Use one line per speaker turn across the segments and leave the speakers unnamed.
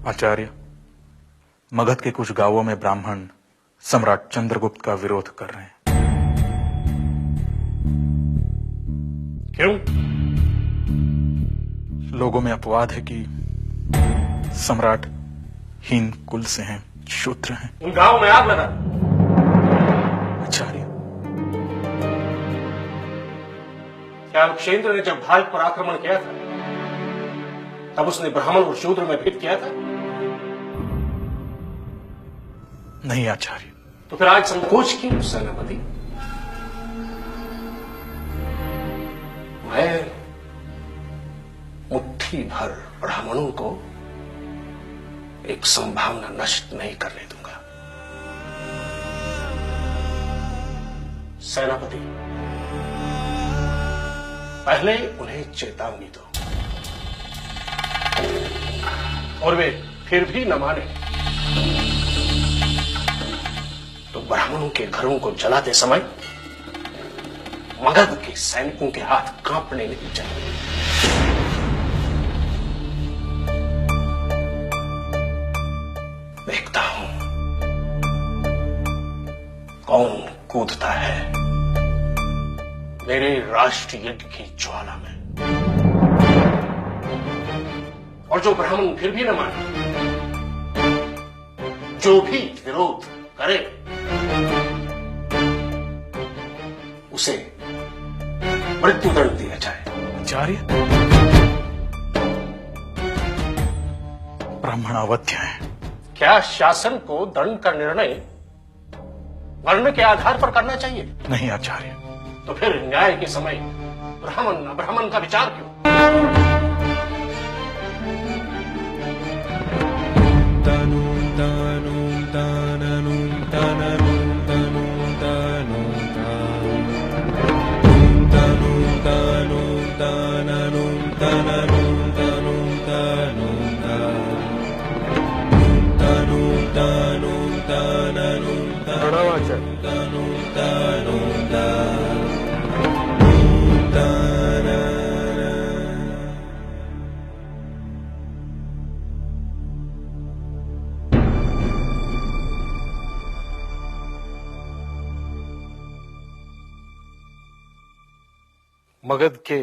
आचार्य, मगध के कुछ गांवों में ब्राह्मण सम्राट चंद्रगुप्त का विरोध कर रहे हैं।
क्यों?
लोगों में अपवाद है कि सम्राट हीन कुल से हैं, शूद्र हैं।
उन गांव में आग लगा।
आचार्य,
क्या लक्षेंद्र ने जब भारत पर आक्रमण किया था तब उसने ब्राह्मण और शूद्र में भेद किया था?
नहीं आचार्य।
तो फिर आज संकोच क्यों सेनापति? मैं मुट्ठी भर ब्राह्मणों को एक संभावना नष्ट नहीं करने दूंगा। सेनापति, पहले उन्हें चेतावनी दो और वे फिर भी न माने तो ब्राह्मणों के घरों को जलाते समय मगध के सैनिकों के हाथ कांपने लग जाएंगे। देखता हूं कौन कूदता है मेरे राष्ट्रीय यज्ञ की ज्वाला में। और जो ब्राह्मण फिर भी न माने, जो भी विरोध करे, उसे मृत्युदंड दिया जाए।
आचार्य, ब्राह्मण अवध्य हैं।
क्या शासन को दंड का निर्णय वर्ण के आधार पर करना चाहिए?
नहीं आचार्य।
तो फिर न्याय के समय ब्राह्मण अब्राह्मण का विचार क्यों? मगध के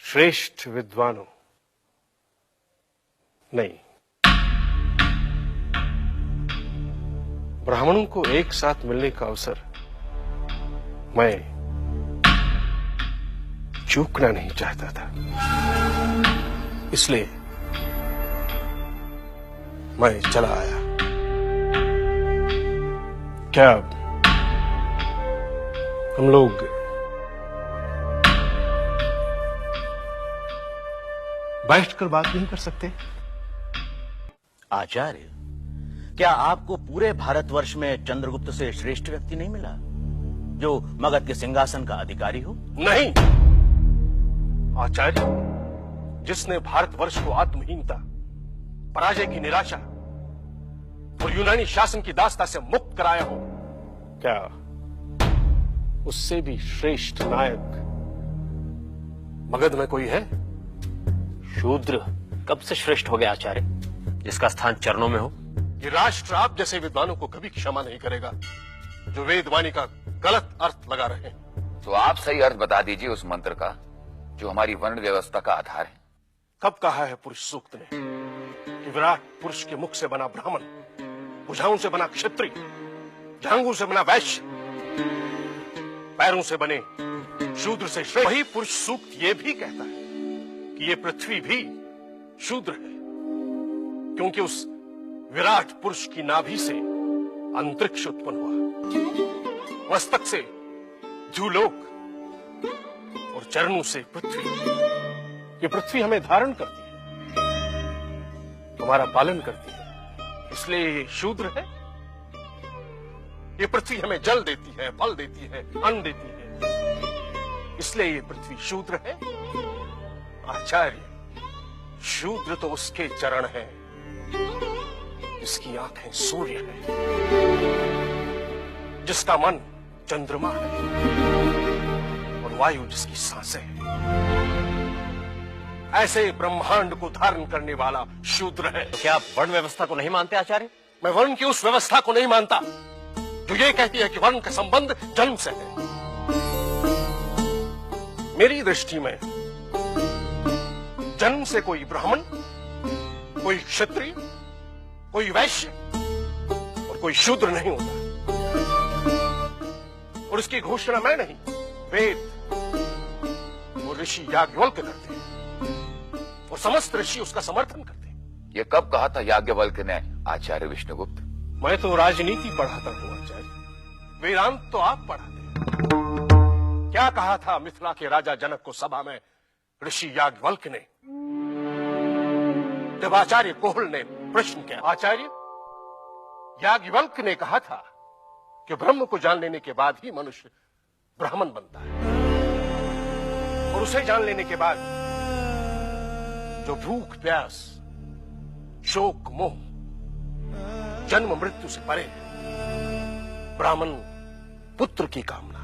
श्रेष्ठ विद्वानों, नहीं, ब्राह्मणों को एक साथ मिलने का अवसर मैं चूकना नहीं चाहता था। इसलिए मैं चला आया। क्या हम लोग बैठकर बात नहीं कर सकते?
आचार्य, क्या आपको पूरे भारतवर्ष में चंद्रगुप्त से श्रेष्ठ व्यक्ति नहीं मिला जो मगध के सिंहासन का अधिकारी हो?
नहीं आचार्य, जिसने भारतवर्ष को आत्महीनता, पराजय की निराशा और यूनानी शासन की दास्ता से मुक्त कराया हो, क्या उससे भी श्रेष्ठ नायक मगध में कोई है?
शूद्र कब से श्रेष्ठ हो गया आचार्य, जिसका स्थान चरणों में हो?
ये राष्ट्र आप जैसे विद्वानों को कभी क्षमा नहीं करेगा जो वेदवाणी का गलत अर्थ लगा रहे हैं।
तो आप सही अर्थ बता दीजिए उस मंत्र का जो हमारी वर्ण व्यवस्था का आधार है।
कब कहा है पुरुष सूक्त ने कि विराट पुरुष के मुख से बना ब्राह्मण, भुजाओं से बना क्षत्रिय, जांघों से बना वैश्य, पैरों से बने शूद्र से श्रेष्ठ। वही पुरुष सूक्त ये भी कहता है कि ये पृथ्वी भी शूद्र है, क्योंकि उस विराट पुरुष की नाभि से अंतरिक्ष उत्पन्न हुआ, मस्तक से द्युलोक और चरणों से पृथ्वी। ये पृथ्वी हमें धारण करती है, हमारा पालन करती है, इसलिए ये शूद्र है। ये पृथ्वी हमें जल देती है, फल देती है, अन्न देती है, इसलिए ये पृथ्वी शूद्र है। आचार्य, शूद्र तो उसके चरण हैं जिसकी आंखें सूर्य है, जिसका मन चंद्रमा है और वायु जिसकी सांसें हैं। ऐसे ब्रह्मांड को धारण करने वाला शूद्र है।
तो क्या आप वर्ण व्यवस्था को नहीं मानते आचार्य?
मैं वर्ण की उस व्यवस्था को नहीं मानता जो ये कहती है कि वर्ण का संबंध जन्म से है। मेरी दृष्टि में जन्म से कोई ब्राह्मण, कोई क्षत्रिय, कोई वैश्य और कोई शूद्र नहीं होता। और इसकी घोषणा मैं नहीं, वेद और ऋषि याज्ञवल्क्य करते हैं और समस्त ऋषि उसका समर्थन करते हैं।
ये कब कहा था याज्ञवल्क्य ने आचार्य विष्णुगुप्त?
मैं तो राजनीति पढ़ाता हूं आचार्य, वेदांत तो आप पढ़ाते हैं। क्या कहा था मिथिला के राजा जनक को सभा में ऋषि याज्ञवल्क्य ने, जब आचार्य कोहल ने प्रश्न किया? आचार्य, याज्ञवल्क्य ने कहा था कि ब्रह्म को जान लेने के बाद ही मनुष्य ब्राह्मण बनता है, और उसे जान लेने के बाद जो भूख प्यास, शोक मोह, जन्म मृत्यु से परे है, ब्राह्मण पुत्र की कामना,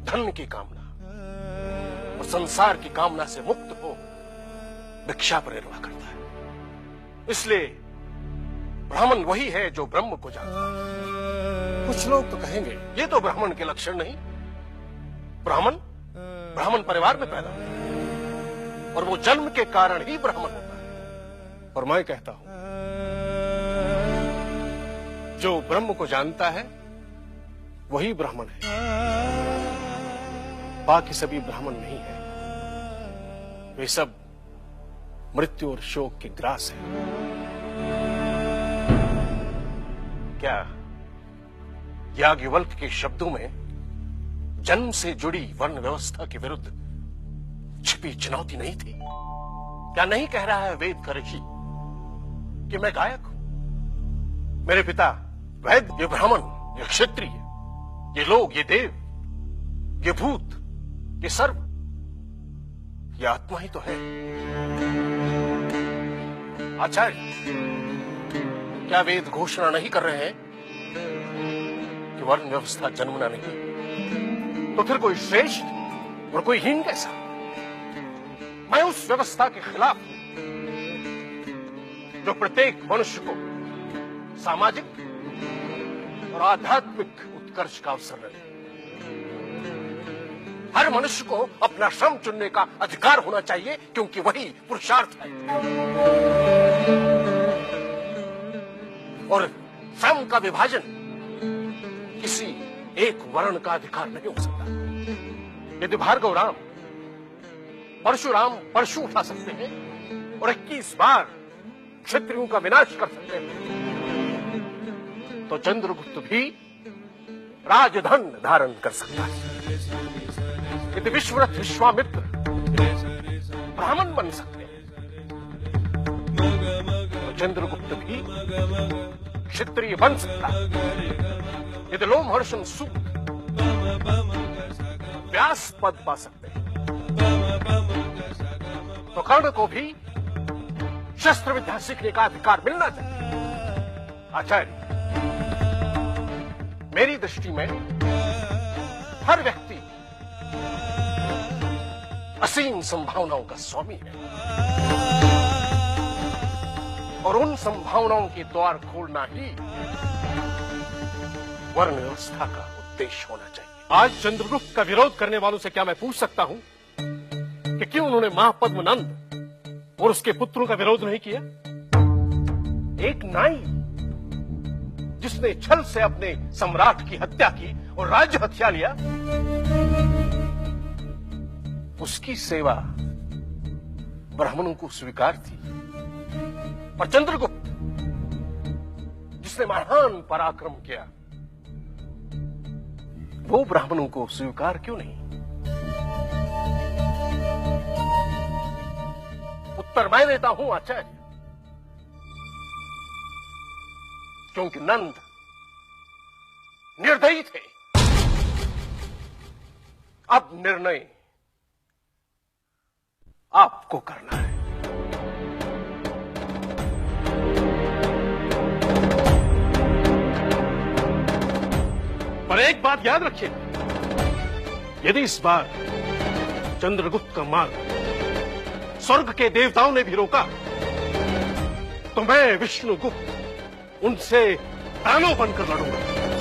धन की कामना और संसार की कामना से मुक्त हो भिक्षा पर निर्वाह करता है। इसलिए ब्राह्मण वही है जो ब्रह्म को जानता है। कुछ लोग तो कहेंगे ये तो ब्राह्मण के लक्षण नहीं, ब्राह्मण परिवार में पैदा होता है और वो जन्म के कारण ही ब्राह्मण होता है। और मैं कहता हूं, जो ब्रह्म को जानता है वही ब्राह्मण है, बाकी सभी ब्राह्मण नहीं है। वे सब मृत्यु और शोक के ग्रास है। क्या याज्ञवल्क्य के शब्दों में जन्म से जुड़ी वर्ण व्यवस्था के विरुद्ध छिपी चुनौती नहीं थी? क्या नहीं कह रहा है वेद का ऋषि कि मैं गायक हूं, मेरे पिता वैद्य, ये ब्राह्मण, ये क्षत्रिय, ये लोग, ये देव, ये भूत, ये सर्व, ये आत्मा ही तो है। आचार्य, क्या वेद घोषणा नहीं कर रहे हैं कि वर्ण व्यवस्था जन्मना नहीं? तो फिर कोई श्रेष्ठ और कोई हीन कैसा? मैं उस व्यवस्था के खिलाफ हूं जो प्रत्येक मनुष्य को सामाजिक और आध्यात्मिक उत्कर्ष का अवसर दे। हर मनुष्य को अपना श्रम चुनने का अधिकार होना चाहिए, क्योंकि वही पुरुषार्थ है। और श्रम का विभाजन किसी एक वर्ण का अधिकार नहीं हो सकता। यदि भार्गव राम परशुराम परशु उठा सकते हैं और 21 बार क्षत्रियों का विनाश कर सकते हैं, तो चंद्रगुप्त भी राजधन धारण कर सकता है। यदि विश्वरथ विश्वामित्र ब्राह्मण बन सकते हैं, तो चंद्रगुप्त भी क्षत्रिय बन सकता है। यदि लोमहर्षण सूत व्यास पद पा सकते हैं, तो कर्ण को भी शस्त्र विद्या सीखने का अधिकार मिलना चाहिए। आचार्य, मेरी दृष्टि में हर व्यक्ति असीम संभावनाओं का स्वामी है, और उन संभावनाओं के द्वार खोलना ही वर्ण व्यवस्था का उद्देश्य होना चाहिए। आज चंद्रगुप्त का विरोध करने वालों से क्या मैं पूछ सकता हूं कि क्यों उन्होंने महापद्मनंद और उसके पुत्रों का विरोध नहीं किया? एक नाई जिसने छल से अपने सम्राट की हत्या की और राज्य हथिया लिया, उसकी सेवा ब्राह्मणों को स्वीकार थी। पर चंद्रगुप्त जिसने महान पराक्रम किया, वो ब्राह्मणों को स्वीकार क्यों नहीं? उत्तर मैं देता हूं आचार्य, क्योंकि नंद निर्दयी थे। अब निर्णय आपको करना है। पर एक बात याद रखिए, यदि इस बार चंद्रगुप्त का मार्ग स्वर्ग के देवताओं ने भी रोका तो मैं विष्णुगुप्त उनसे दानव बनकर लड़ूंगा।